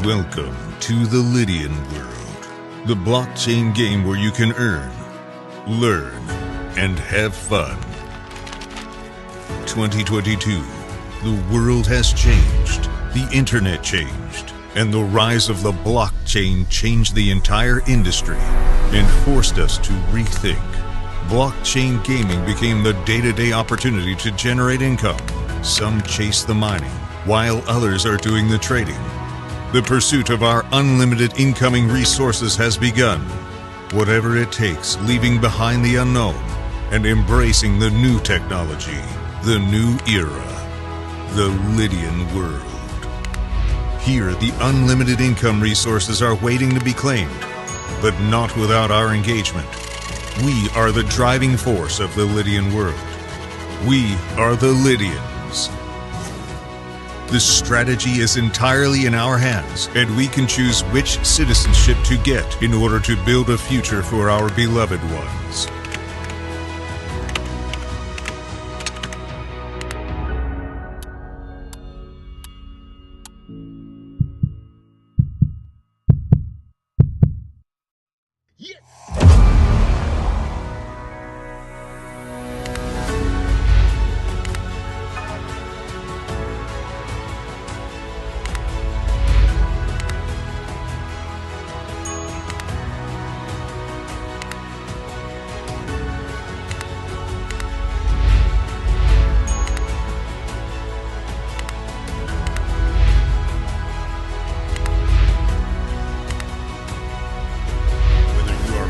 Welcome to the Lydian world, the blockchain game where you can earn, learn, and have fun. 2022, the world has changed, the internet changed, and the rise of the blockchain changed the entire industry and forced us to rethink. Blockchain gaming became the day-to-day opportunity to generate income. Some chase the mining, while others are doing the trading. The pursuit of our unlimited incoming resources has begun. Whatever it takes, leaving behind the unknown and embracing the new technology, the new era, the Lydian world. Here, the unlimited income resources are waiting to be claimed, but not without our engagement. We are the driving force of the Lydian world. We are the Lydians. The strategy is entirely in our hands, and we can choose which citizenship to get in order to build a future for our beloved ones.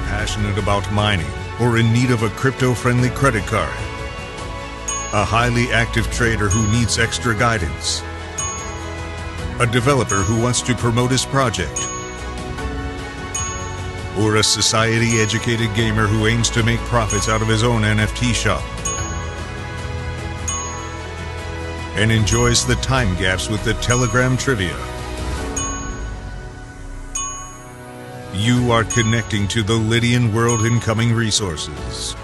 Passionate about mining or in need of a crypto-friendly credit card, a highly active trader who needs extra guidance, a developer who wants to promote his project, or a society-educated gamer who aims to make profits out of his own NFT shop and enjoys the time gaps with the Telegram trivia. You are connecting to the Lydian world incoming resources.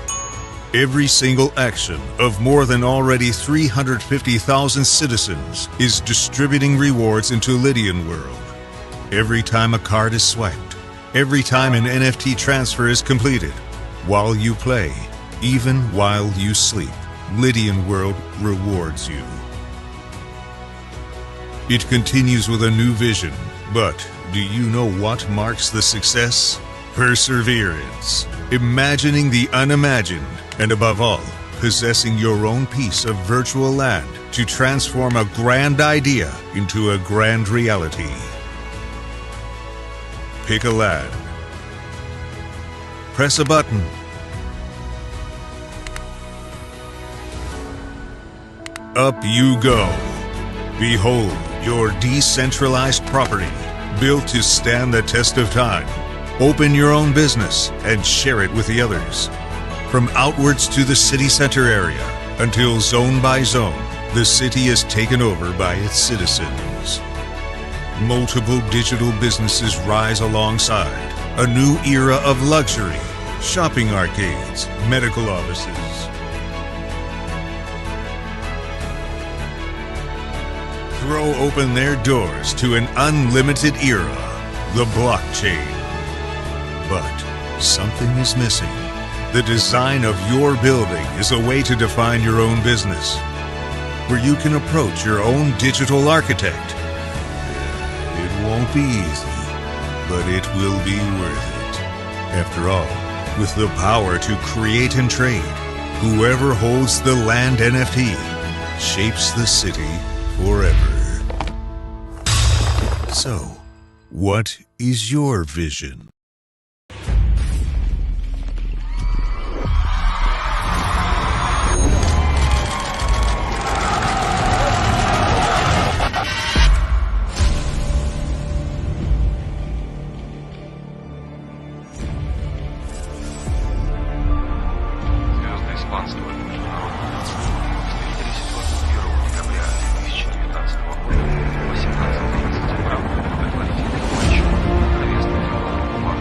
Every single action of more than already 350,000 citizens is distributing rewards into Lydian world. Every time a card is swiped, every time an NFT transfer is completed, while you play, even while you sleep, Lydian world rewards you. It continues with a new vision, but do you know what marks the success? Perseverance, imagining the unimagined, and above all, possessing your own piece of virtual land to transform a grand idea into a grand reality. Pick a land. Press a button. Up you go. Behold your decentralized property, built to stand the test of time. Open your own business and share it with the others. From outwards to the city center area, until zone by zone, the city is taken over by its citizens. Multiple digital businesses rise alongside. A new era of luxury, shopping arcades, medical offices. Throw open their doors to an unlimited era, the blockchain. But something is missing. The design of your building is a way to define your own business, where you can approach your own digital architect. It won't be easy, but it will be worth it. After all, with the power to create and trade, whoever holds the land NFT shapes the city forever. So, what is your vision? Звездное испанство. Встретили ситуацию 1 декабря 2019 года, 18:30 утра, предварительный матч. Повестка дела.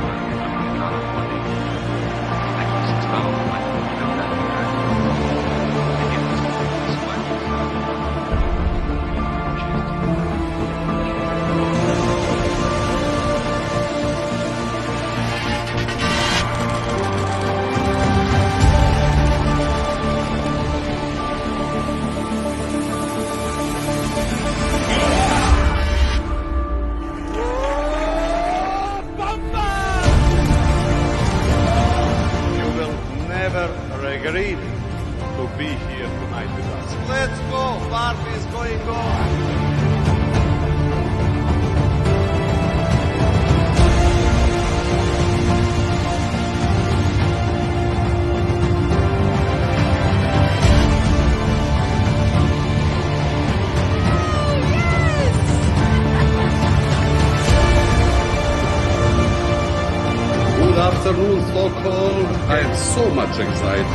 let's go. Party is going on. Good afternoon, Stockholm. I am so much excited.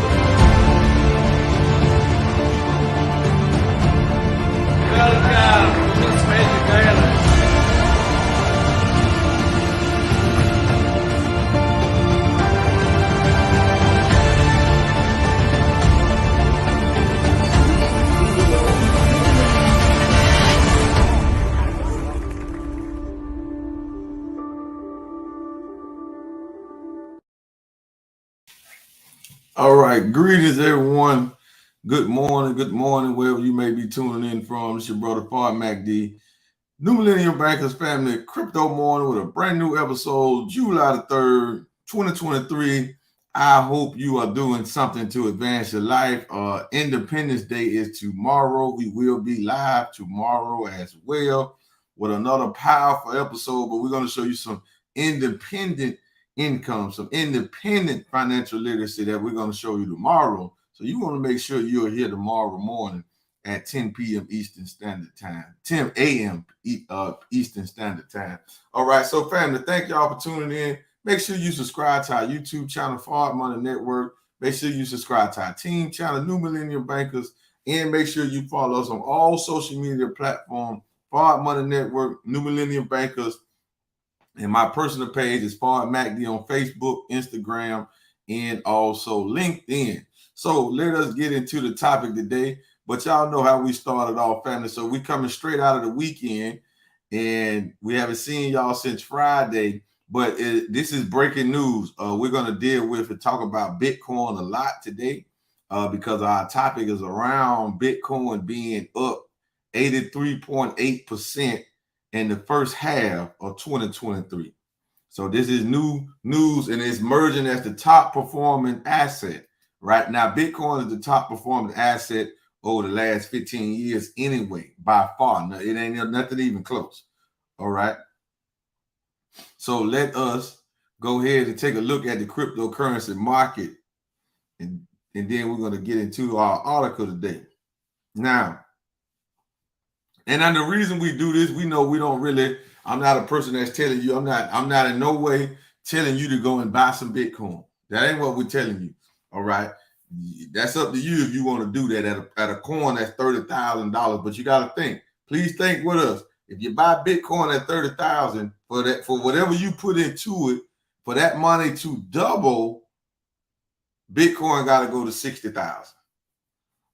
Welcome to the Magic Island. All right, greetings everyone. Good morning, wherever you may be tuning in from. It's your brother Fard MacD, New Millennium Bankers Family Crypto Morning with a brand new episode, July the 3rd, 2023. I hope you are doing something to advance your life. Independence Day is tomorrow. We will be live tomorrow as well with another powerful episode, but we're going to show you some independent income, some independent financial literacy that we're going to show you tomorrow. So you want to make sure you're here tomorrow morning at 10 p.m. Eastern Standard Time, 10 a.m. Eastern Standard Time. All right, so family, thank y'all for tuning in. Make sure you subscribe to our YouTube channel, Fard Money Network. Make sure you subscribe to our team channel, New Millennium Bankers, and make sure you follow us on all social media platforms, Fard Money Network, New Millennium Bankers. And my personal page is Fard MacD on Facebook, Instagram, and also LinkedIn. So let us get into the topic today. But y'all know how we started off, family. So we coming straight out of the weekend, and we haven't seen y'all since Friday. But this is breaking news. We're going to deal with and talk about Bitcoin a lot today because our topic is around Bitcoin being up 83.8% in the first half of 2023. So this is new news, and it's merging as the top performing asset. Right now, Bitcoin is the top performing asset over the last 15 years anyway, by far. No, it ain't nothing even close. All right. So let us go ahead and take a look at the cryptocurrency market, and then we're going to get into our article today. Now, and then the reason we do this, we know we don't really, I'm not a person that's telling you, I'm not in no way telling you to go and buy some Bitcoin. That ain't what we're telling you. All right. That's up to you if you want to do that at a coin that's $30,000. But you got to think, please think with us. If you buy Bitcoin at $30,000 for whatever you put into it, for that money to double, Bitcoin got to go to 60,000.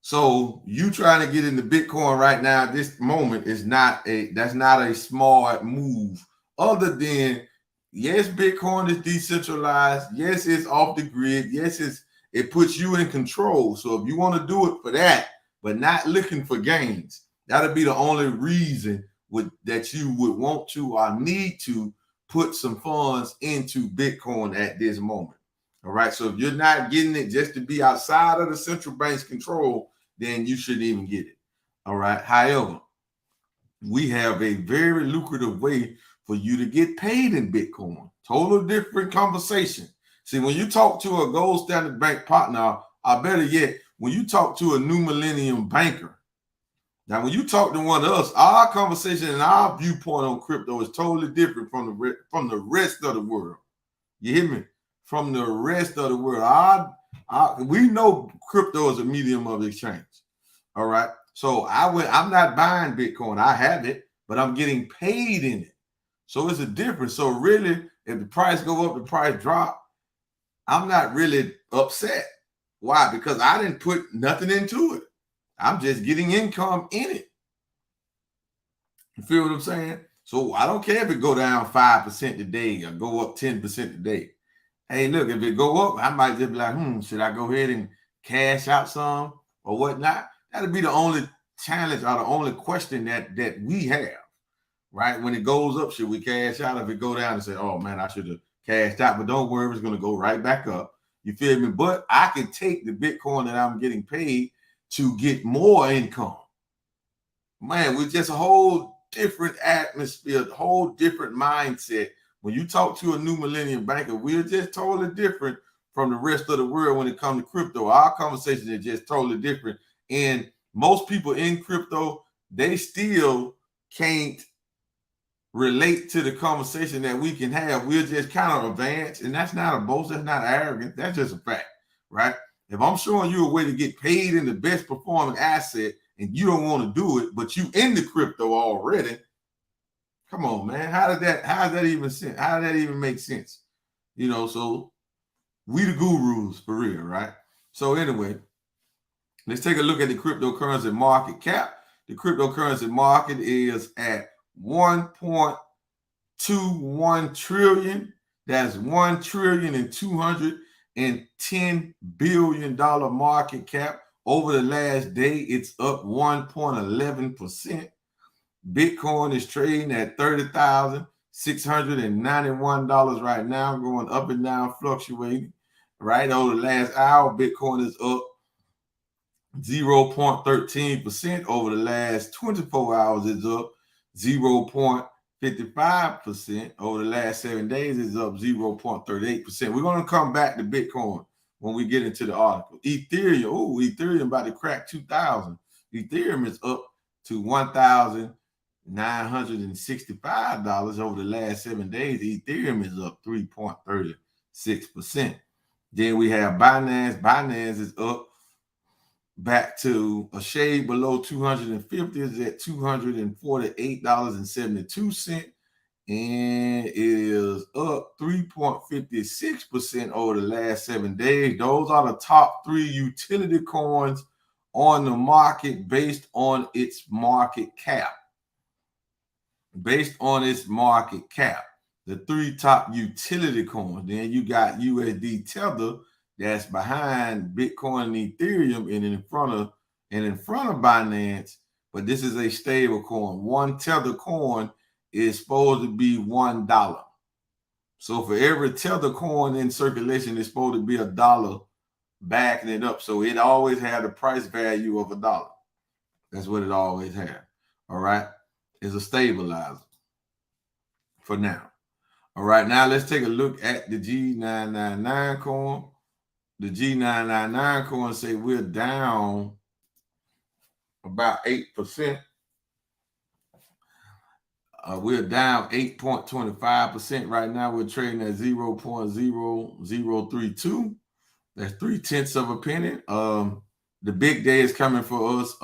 So you trying to get into Bitcoin right now at this moment that's not a smart move. Other than, yes, Bitcoin is decentralized. Yes, it's off the grid. Yes, it puts you in control. So if you want to do it for that, but not looking for gains, that'll be the only reason that you would want to or need to put some funds into Bitcoin at this moment. All right. So if you're not getting it just to be outside of the central bank's control, then you shouldn't even get it. All right. However, we have a very lucrative way for you to get paid in Bitcoin. Total different conversation. See, when you talk to a Gold Standard Bank partner, or better yet, when you talk to a New Millennium banker, now when you talk to one of us, our conversation and our viewpoint on crypto is totally different from the rest of the world. You hear me? From the rest of the world. We know crypto is a medium of exchange. All right. So I'm not buying Bitcoin. I have it, but I'm getting paid in it. So it's a difference. So really, if the price go up, the price drop, I'm not really upset. Why? Because I didn't put nothing into it. I'm just getting income in it. You feel what I'm saying? So I don't care if it go down 5% today or go up 10% today. Hey, look, if it go up, I might just be like, should I go ahead and cash out some or whatnot? That'll be the only challenge or the only question that we have, right? When it goes up, should we cash out? If it go down and say, oh man, I should have cashed out, but don't worry, it's going to go right back up. You feel me? But I can take the Bitcoin that I'm getting paid to get more income. Man, we're just a whole different atmosphere, a whole different mindset. When you talk to a new millennium banker, we're just totally different from the rest of the world when it comes to crypto. Our conversation is just totally different. And most people in crypto, they still can't relate to the conversation that we can have. We're just kind of advanced, and that's not a boast, that's not arrogant, that's just a fact, right? If I'm showing you a way to get paid in the best performing asset and you don't want to do it, but you in the crypto already, come on, man. How does that even make sense? You know, so we the gurus for real, right? So anyway, let's take a look at the cryptocurrency market cap. The cryptocurrency market is at 1.21 trillion. That's $1,210 billion market cap. Over the last day, it's up 1.11%. Bitcoin is trading at $30,691 right now, going up and down, fluctuating. Right over the last hour, Bitcoin is up 0.13%. Over the last 24 hours, it's up 0.55%. Over the last 7 days, it's up 0.38%. We're going to come back to Bitcoin when we get into the article. Ethereum about to crack 2,000. Ethereum is up to $1,965 over the last 7 days. Ethereum is up 3.36%. Then we have Binance. Binance is up back to a shade below 250. Is at $248.72. And it is up 3.56% over the last 7 days. Those are the top 3 utility coins on the market based on its market cap. Based on its market cap, the 3 top utility coins. Then you got USD Tether that's behind Bitcoin and Ethereum and in front of Binance. But this is a stable coin. One Tether coin is supposed to be $1. So for every Tether coin in circulation, it's supposed to be $1 backing it up. So it always had a price value of $1. That's what it always had. All right. It's a stabilizer for now. All right. Now let's take a look at the G999 coin. The G999 coin say we're down about 8%. We're down 8.25% right now. We're trading at 0.0032. That's 0.3 of a penny. The big day is coming for us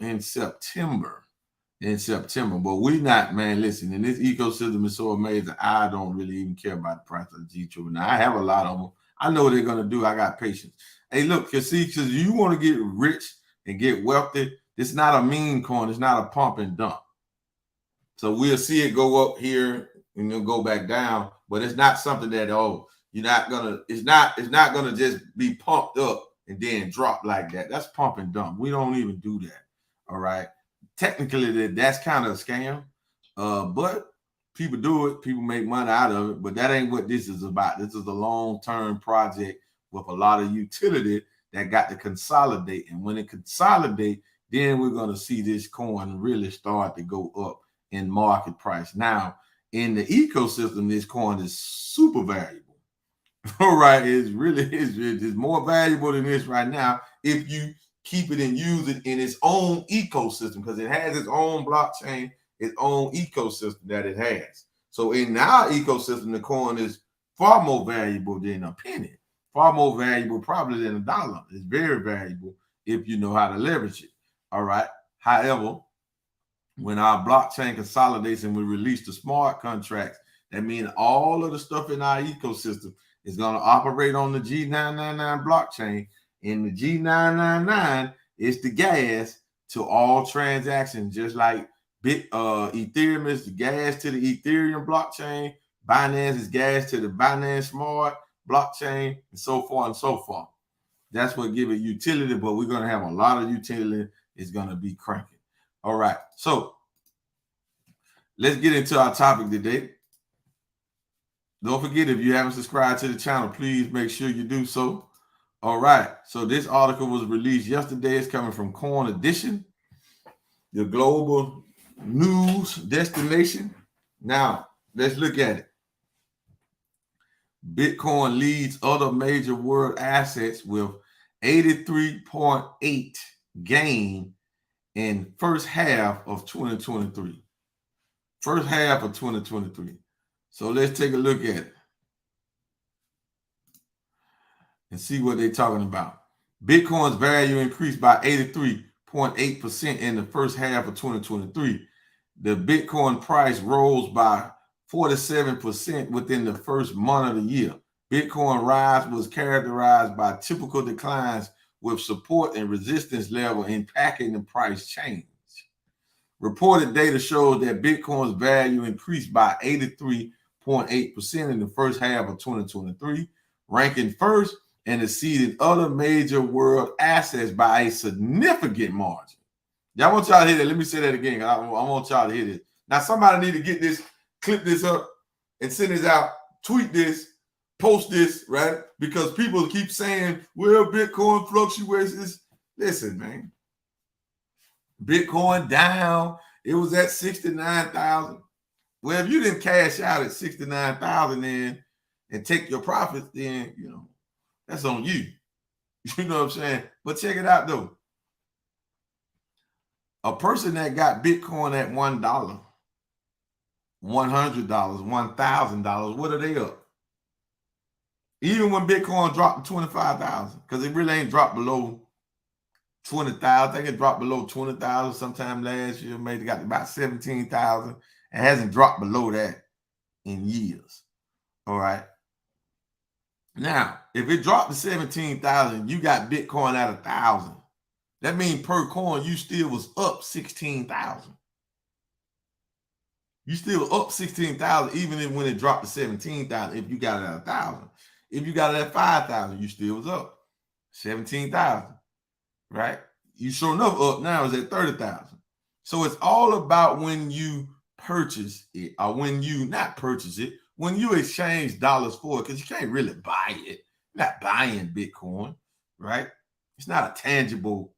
in September. But we not, man, listen, and this ecosystem is so amazing. I don't really even care about the price of the G-True. Now, I have a lot of them. I know what they're going to do. I got patience. Hey, look, because you want to get rich and get wealthy, it's not a meme coin. It's not a pump and dump. So we'll see it go up here and it'll go back down, but it's not something that, it's not gonna just be pumped up and then drop like that. That's pump and dump. We don't even do that. All right. Technically, that's kind of a scam. But people do it, people make money out of it, but that ain't what this is about. This is a long-term project with a lot of utility that got to consolidate. And when it consolidate, then we're gonna see this coin really start to go up in market price. Now, in the ecosystem, this coin is super valuable. All right, it's more valuable than this right now if you keep it and use it in its own ecosystem, because it has its own blockchain, its own ecosystem that it has. So in our ecosystem, the coin is far more valuable than a penny, far more valuable probably than $1. It's very valuable if you know how to leverage it. All right. However, when our blockchain consolidates and we release the smart contracts, that means all of the stuff in our ecosystem is going to operate on the G999 blockchain. And the G999 is the gas to all transactions, just like Ethereum is the gas to the Ethereum blockchain. Binance is gas to the Binance Smart blockchain, and so forth and so forth. That's what gives it utility, but we're going to have a lot of utility. It's going to be cranking. All right, so let's get into our topic today. Don't forget, if you haven't subscribed to the channel, please make sure you do so. All right. So this article was released yesterday. It's coming from Coin Edition, the global news destination. Now, let's look at it. Bitcoin leads other major world assets with 83.8 gain in first half of 2023. First half of 2023. So let's take a look at it and see what they're talking about. Bitcoin's value increased by 83.8% in the first half of 2023. The Bitcoin price rose by 47% within the first month of the year. Bitcoin rise was characterized by typical declines with support and resistance level impacting the price change. Reported data shows that Bitcoin's value increased by 83.8% in the first half of 2023, ranking first and exceeded other major world assets by a significant margin. Y'all want y'all to hear that? Let me say that again. I want y'all to hear this. Now, somebody need to get this, clip this up, and send this out, tweet this, post this, right? Because people keep saying, well, Bitcoin fluctuates. Listen, man. Bitcoin down. It was at 69,000. Well, if you didn't cash out at 69,000 then and take your profits, then, you know, that's on you. You know what I'm saying? But check it out, though. A person that got Bitcoin at $1, $100, $1,000, what are they up? Even when Bitcoin dropped to 25,000, because it really ain't dropped below 20,000. I think it dropped below 20,000 sometime last year. Maybe got about 17,000. It hasn't dropped below that in years. All right. Now, if it dropped to 17,000, you got Bitcoin at 1,000. That means per coin, you still was up 16,000. You still up 16,000, even when it dropped to 17,000. If you got it at 1,000, if you got it at 5,000, you still was up 17,000. Right? You sure enough up now is at 30,000. So it's all about when you purchase it or when you not purchase it, when you exchange dollars for it, because you can't really buy it. You're not buying Bitcoin, right? It's not a tangible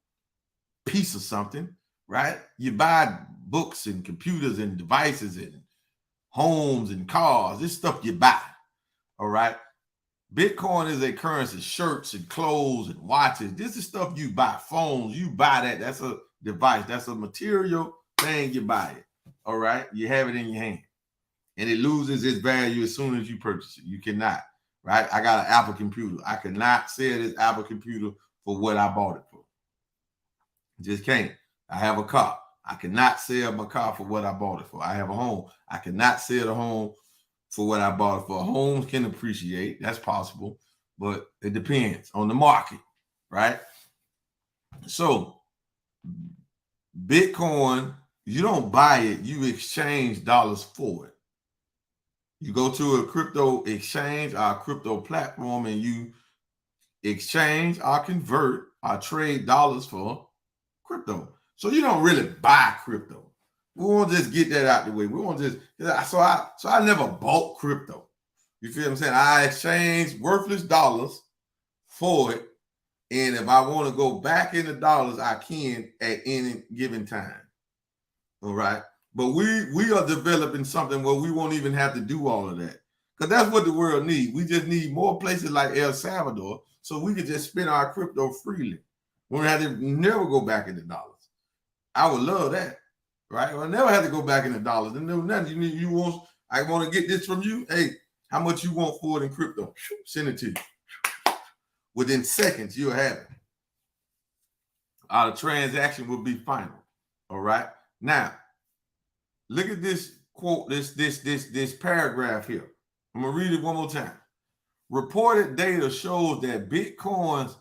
piece of something, right? You buy books and computers and devices and homes and cars. This stuff you buy, all right? Bitcoin is a currency, shirts and clothes and watches. This is stuff you buy, phones. You buy that. That's a device. That's a material thing. You buy it, all right? You have it in your hand. And it loses its value as soon as you purchase it. You cannot, right? I got an Apple computer. I cannot sell this Apple computer for what I bought it for. Just can't. I have a car. I cannot sell my car for what I bought it for. I have a home. I cannot sell the home for what I bought it for. Homes can appreciate. That's possible, but it depends on the market, right? So Bitcoin, you don't buy it. You exchange dollars for it. You go to a crypto exchange, our crypto platform, and you exchange or convert or trade dollars for crypto. So you don't really buy crypto. We won't just get that out the way. We won't just, so I never bought crypto. You feel what I'm saying? I exchange worthless dollars for it. And if I want to go back into dollars, I can at any given time. All right. But we are developing something where we won't even have to do all of that. Because that's what the world needs. We just need more places like El Salvador so we can just spend our crypto freely. We don't have to never go back into dollars. I would love that. Right? I never had to go back into dollars. And nothing. I want to get this from you. Hey, how much you want for it in crypto? Send it to you. Within seconds, you'll have it. The transaction will be final. All right. Now, look at this quote, this paragraph here. I'm gonna read it one more time. Reported data shows that Bitcoin's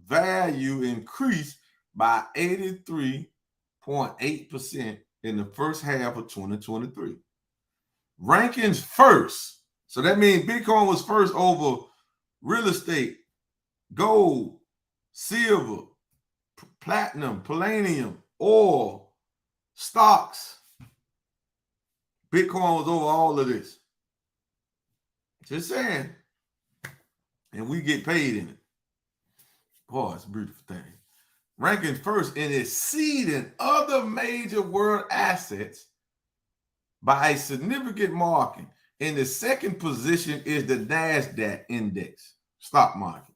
value increased by 83.8% in the first half of 2023. Rankings first. So that means Bitcoin was first over real estate, gold, silver, platinum, palladium, oil, stocks. Bitcoin was over all of this. Just saying. And we get paid in it. Boy, it's a beautiful thing. Ranking first and exceeding other major world assets by a significant margin. In the second position is the NASDAQ index, stock market,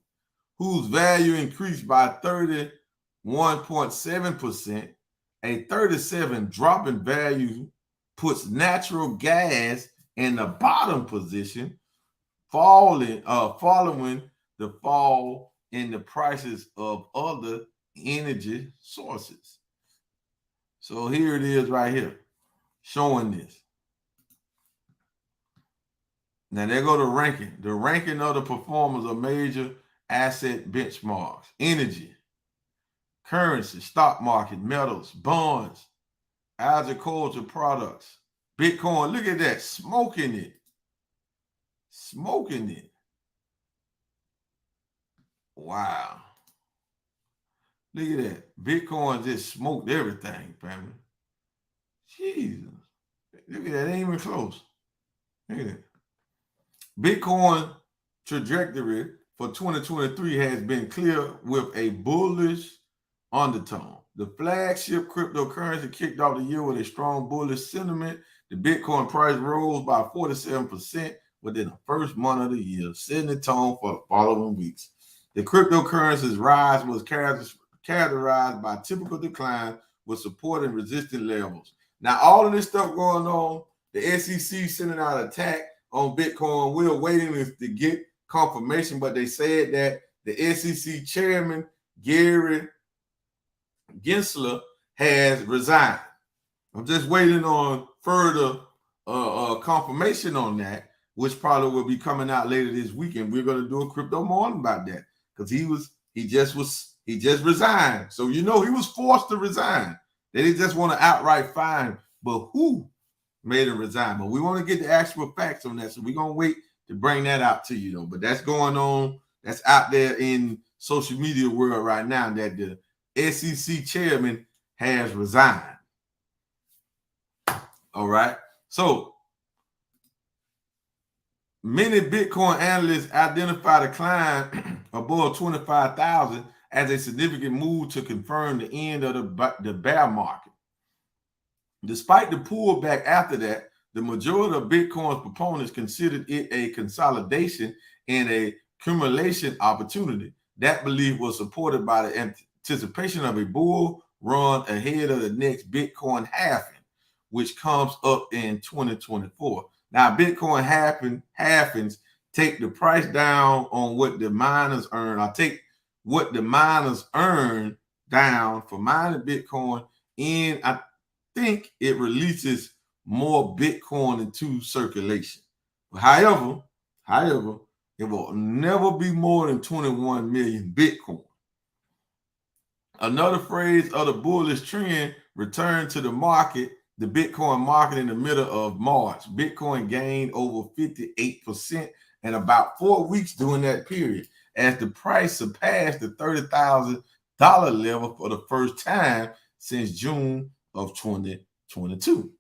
whose value increased by 31.7%. A 37 drop in value puts natural gas in the bottom position, following the fall in the prices of other energy sources. So here it is right here, showing this. Now there go the ranking. The ranking of the performance of major asset benchmarks: energy, currency, stock market, metals, bonds, agriculture products, Bitcoin. Look at that, smoking it. Smoking it. Wow. Look at that. Bitcoin just smoked everything, family. Jesus. Look at that. Ain't even close. Look at that. Bitcoin trajectory for 2023 has been clear with a bullish undertone. The flagship cryptocurrency kicked off the year with a strong bullish sentiment. The Bitcoin price rose by 47% within the first month of the year, setting the tone for the following weeks. The cryptocurrency's rise was characterized by typical decline with support and resistance levels. Now, all of this stuff going on, the SEC sending out an attack on Bitcoin. We're waiting to get confirmation, but they said that the SEC chairman, Gary Gensler, has resigned. I'm just waiting on further confirmation on that, which probably will be coming out later this weekend. We're going to do a crypto morning about that because he just resigned. So he was forced to resign. They didn't just want to outright fire him, but who made him resign? But we want to get the actual facts on that, so we're gonna wait to bring that out to you though. But that's going on. That's out there in social media world right now that the SEC chairman has resigned. All right. So many Bitcoin analysts identify the climb above 25,000 as a significant move to confirm the end of the bear market. Despite the pullback after that, the majority of Bitcoin's proponents considered it a consolidation and a accumulation opportunity. That belief was supported by the anticipation of a bull run ahead of the next Bitcoin halving, which comes up in 2024. Now, Bitcoin halvings take the price down on what the miners earn. I'll take what the miners earn down for mining Bitcoin, and I think it releases more Bitcoin into circulation. However, it will never be more than 21 million Bitcoin. Another phrase of the bullish trend returned to the market, the Bitcoin market in the middle of March. Bitcoin gained over 58% in about 4 weeks during that period, as the price surpassed the $30,000 level for the first time since June of 2022.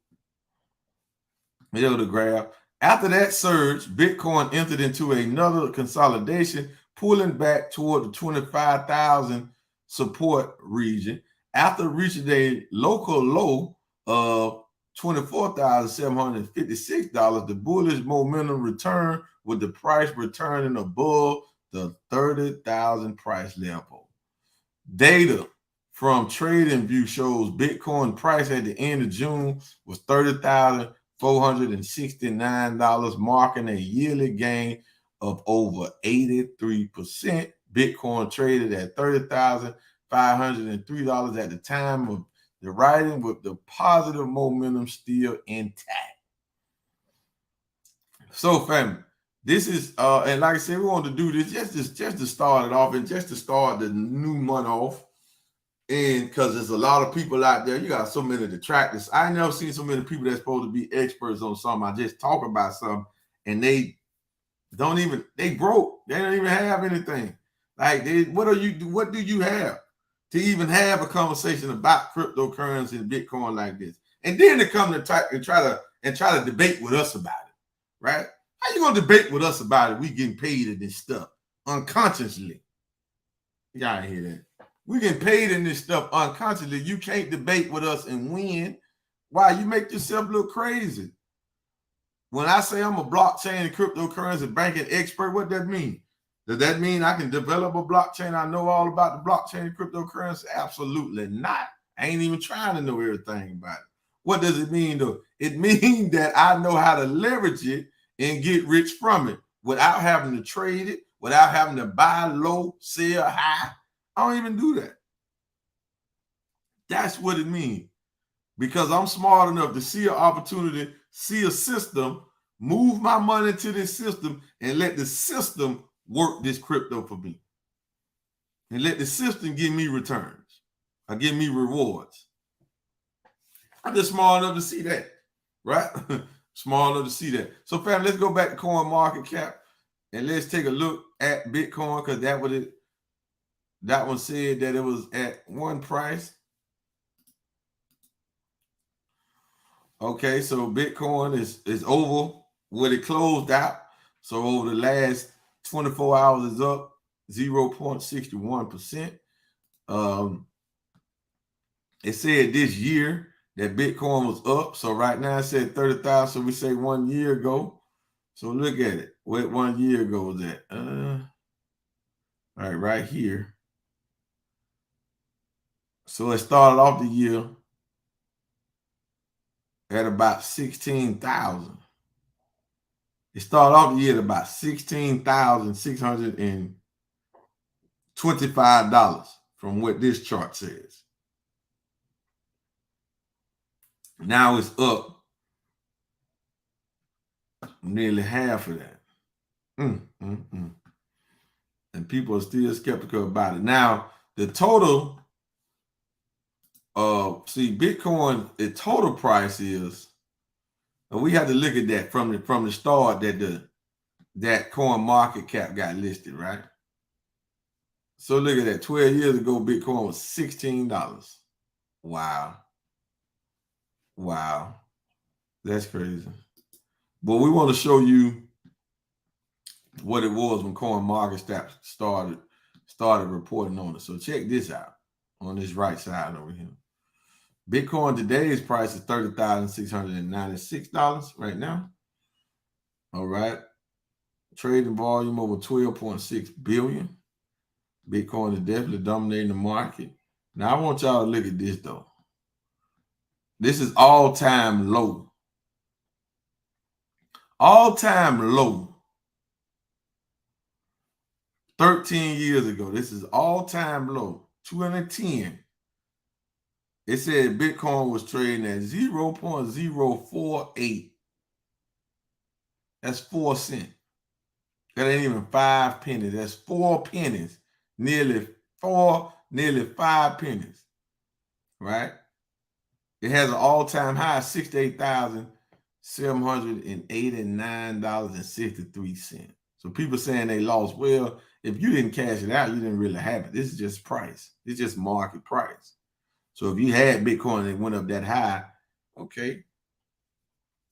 Here's the graph. After that surge, Bitcoin entered into another consolidation, pulling back toward the 25,000 support region. After reaching a local low of $24,756, the bullish momentum returned, with the price returning above the 30,000 price level. Data from TradingView shows Bitcoin price at the end of June was $30,469, marking a yearly gain of over 83%. Bitcoin traded at $30,503 at the time of the writing, with the positive momentum still intact. So, family, this is and like I said, we want to do this just to start it off and just to start the new month off. And because there's a lot of people out there, you got so many detractors. I never seen so many people that's supposed to be experts on something. I just talk about something and they broke. They don't even have anything. Like, what do you have to even have a conversation about cryptocurrency and Bitcoin like this? And then to come to try to debate with us about it, right? How you gonna debate with us about it? We getting paid in this stuff unconsciously. Y'all ain't hear that. We get paid in this stuff unconsciously. You can't debate with us and win. Why? You make yourself look crazy. When I say I'm a blockchain and cryptocurrency banking expert, what does that mean? Does that mean I can develop a blockchain? I know all about the blockchain and cryptocurrency? Absolutely not. I ain't even trying to know everything about it. What does it mean, though? It means that I know how to leverage it and get rich from it without having to trade it, without having to buy low, sell high. I don't even do that. That's what it means. Because I'm smart enough to see an opportunity, see a system, move my money to this system, and let the system work this crypto for me. And let the system give me returns or give me rewards. I'm just smart enough to see that, right? Smart enough to see that. So, fam, let's go back to CoinMarketCap and let's take a look at Bitcoin, because that one said that it was at one price. Okay, so Bitcoin is over where it closed out. So over the last 24 hours is up 0.61%. It said this year that Bitcoin was up. So right now it said 30,000. So we say 1 year ago. So look at it. Where 1 year ago was at? All right here. So it started off the year at about 16,000. It started off the year at about $16,625 from what this chart says. Now it's up nearly half of that. And people are still skeptical about it. Now, the total Bitcoin, the total price is, and we have to look at that from the start that CoinMarketCap got listed, right? So look at that. 12 years ago, Bitcoin was $16. Wow. That's crazy. But we want to show you what it was when CoinMarketCap started reporting on it. So check this out on this right side over here. Bitcoin today's price is $30,696 right now. All right. Trading volume over 12.6 billion. Bitcoin is definitely dominating the market. Now I want y'all to look at this though. This is all-time low. All-time low. 13 years ago. This is all-time low. 2010. It said Bitcoin was trading at 0.048. That's 4 cents. That ain't even 5 pennies. That's 4 pennies. Nearly 5 pennies. Right? It has an all-time high of $68,789.63. So people saying they lost. Well, if you didn't cash it out, you didn't really have it. This is just price. It's just market price. So if you had Bitcoin and it went up that high, okay,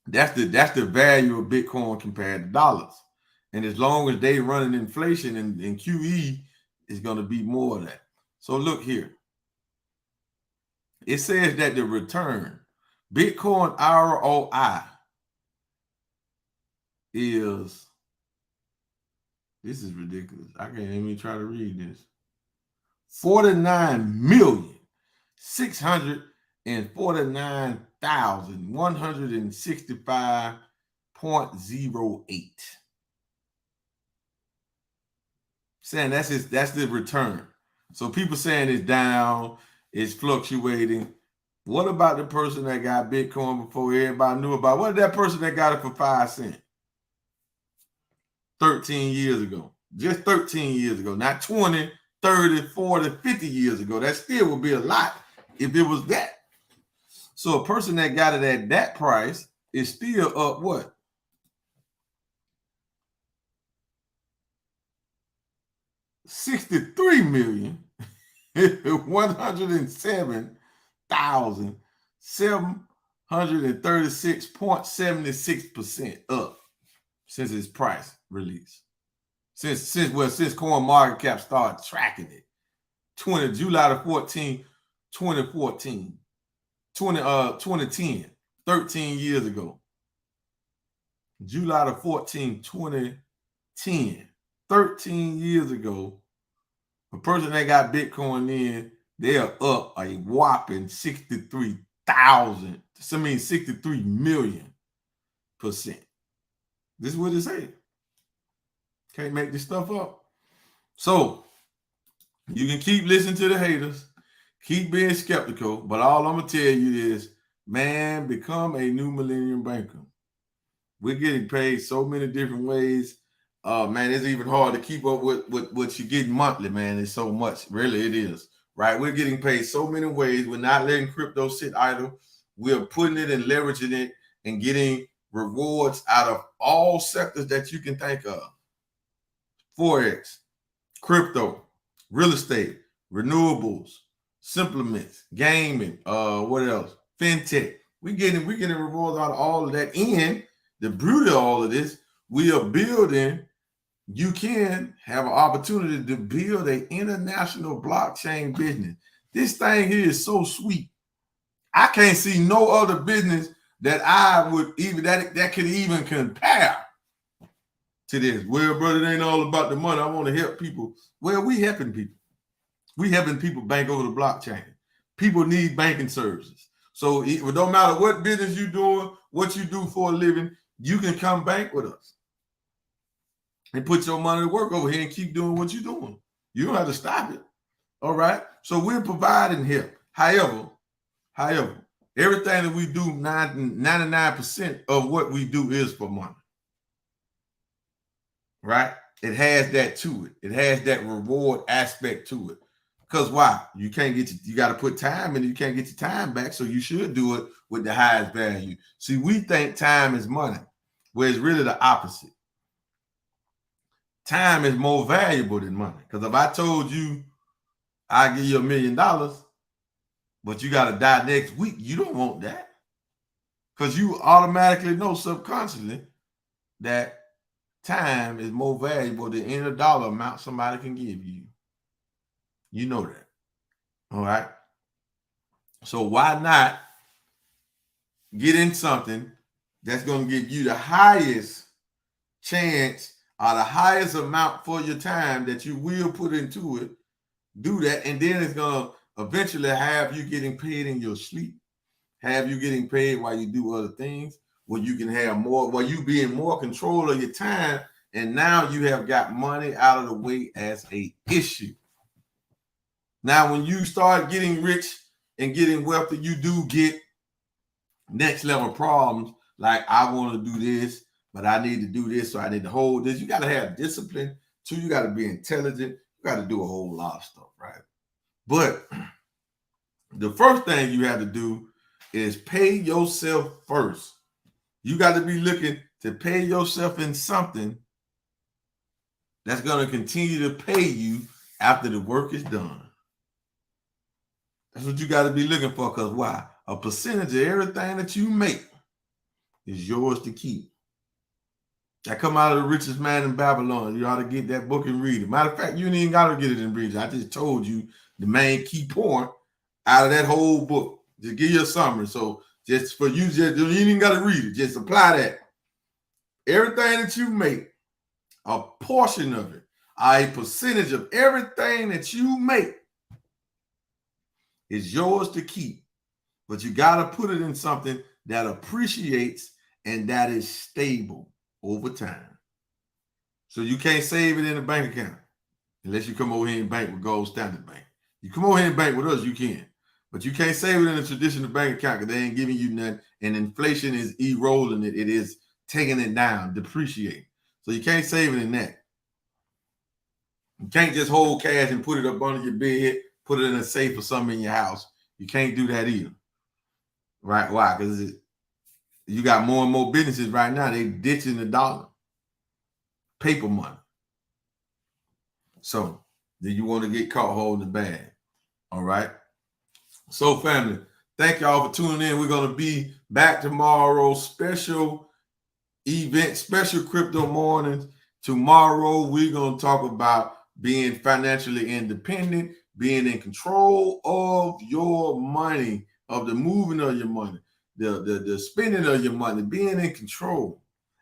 that's the value of Bitcoin compared to dollars. And as long as they running inflation and QE is going to be more of that. So look here. It says that the return, Bitcoin ROI is, this is ridiculous. I can't even try to read this. 49,649,165.08. Saying that's the return. So people saying it's down, it's fluctuating. What about the person that got Bitcoin before everybody knew about it? What did that person that got it for 5 cents 13 years ago? Just 13 years ago, not 20, 30, 40, 50 years ago. That still would be a lot if it was that. So a person that got it at that price is still up what? $63,107,736.76% up since its price release. Since CoinMarketCap started tracking it. July the 14th, 2014. 2010, 13 years ago. July the 14th, 2010, 13 years ago, a person that got Bitcoin in, they are up a whopping 63,000. I mean 63 million%. This is what it says. Can't make this stuff up. So you can keep listening to the haters, keep being skeptical, but all I'm gonna tell you is, man, become a new millennium banker. We're getting paid so many different ways. Man, it's even hard to keep up with what you get monthly, man. It's so much. Really, it is. Right? We're getting paid so many ways. We're not letting crypto sit idle. We're putting it and leveraging it and getting rewards out of all sectors that you can think of. Forex, crypto, real estate, renewables, supplements, gaming, what else? Fintech. We're getting rewards out of all of that. And the beauty of all of this, we are building. You can have an opportunity to build an international blockchain business. This thing here is so sweet. I can't see no other business that I would even that could even compare to this. Well, brother, it ain't all about the money. I want to help people. Well, we helping people. We helping people bank over the blockchain. People need banking services. So it don't matter what business you're doing, what you do for a living, you can come bank with us and put your money to work over here and keep doing what you're doing. You don't have to stop it. All right. So we're providing help. However, everything that we do, 99% of what we do is for money. Right? It has that to it. It has that reward aspect to it. Because why? You got to put time in it. You can't get your time back. So you should do it with the highest value. See, we think time is money, where it's really the opposite. Time is more valuable than money. Because if I told you I give you $1 million, but you got to die next week, you don't want that. Because you automatically know subconsciously that time is more valuable than any dollar amount somebody can give you. You know that. All right. So why not get in something that's going to give you the highest chance or the highest amount for your time that you will put into it? Do that, and then it's going to eventually have you getting paid in your sleep, have you getting paid while you do other things, where you can have more, where you be in more control of your time, and now you have got money out of the way as a issue. Now, when you start getting rich and getting wealthy, you do get next level problems like, I want to do this, but I need to do this, so I need to hold this. You got to have discipline, too. You got to be intelligent. You got to do a whole lot of stuff, right? But the first thing you have to do is pay yourself first. You got to be looking to pay yourself in something that's going to continue to pay you after the work is done. That's what you got to be looking for, because why? A percentage of everything that you make is yours to keep. I come out of The Richest Man in Babylon. You ought to get that book and read it. Matter of fact, you ain't even got to get it and read it. I just told you the main key point out of that whole book. Just give you a summary. So just for you, you ain't even got to read it. Just apply that. Everything that you make, a portion of it, a percentage of everything that you make is yours to keep. But you got to put it in something that appreciates and that is stable over time. So you can't save it in a bank account unless you come over here and bank with Gold Standard Bank. You come over here and bank with us, you can. But you can't save it in a traditional bank account because they ain't giving you nothing. And inflation is eroding it. It is taking it down, depreciating. So you can't save it in that. You can't just hold cash and put it up under your bed, put it in a safe or something in your house. You can't do that either. Right? Why? Because you got more and more businesses right now, they ditching the dollar. Paper money. So then you want to get caught holding the bag. All right. So family, thank y'all for tuning in. We're going to be back tomorrow. Special event, special crypto mornings. Tomorrow, we're going to talk about being financially independent, being in control of your money, of the moving of your money, the spending of your money, being in control,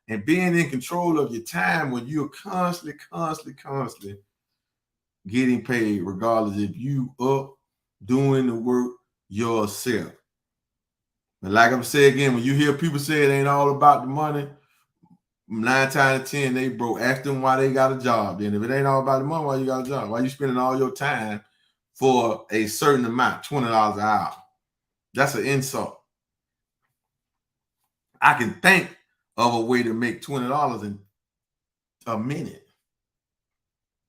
and being in control of your time when you're constantly getting paid, regardless if you up doing the work yourself. And like I'm saying again, when you hear people say it ain't all about the money, 9 times out of 10 they broke. Ask them why they got a job. Then if it ain't all about the money, why you got a job? Why you spending all your time for a certain amount, $20 an hour? That's an insult. I can think of a way to make $20 in a minute.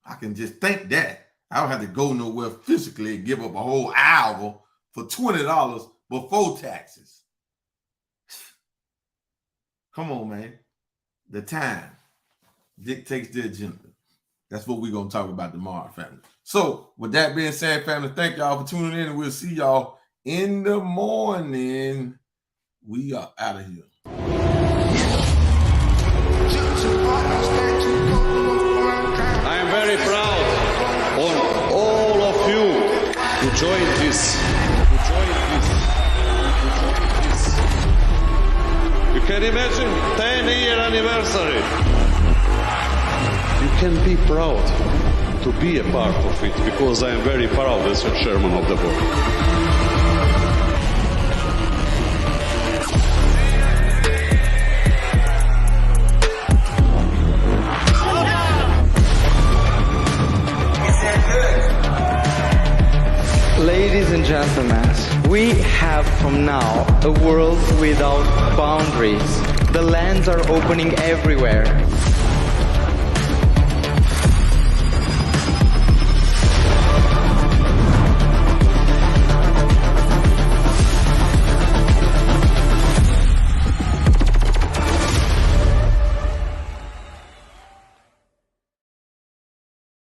I can just think that. I don't have to go nowhere physically and give up a whole hour for $20 before taxes. Come on, man. The time dictates the agenda. That's what we're going to talk about tomorrow, family. So with that being said, family, thank y'all for tuning in, and we'll see y'all in the morning. We are out of here. I am very proud on all of you to join this. You can imagine 10-year anniversary. You can be proud to be a part of it, because I am very proud as your chairman of the board. Ladies and gentlemen, we have from now a world without boundaries. The lands are opening everywhere.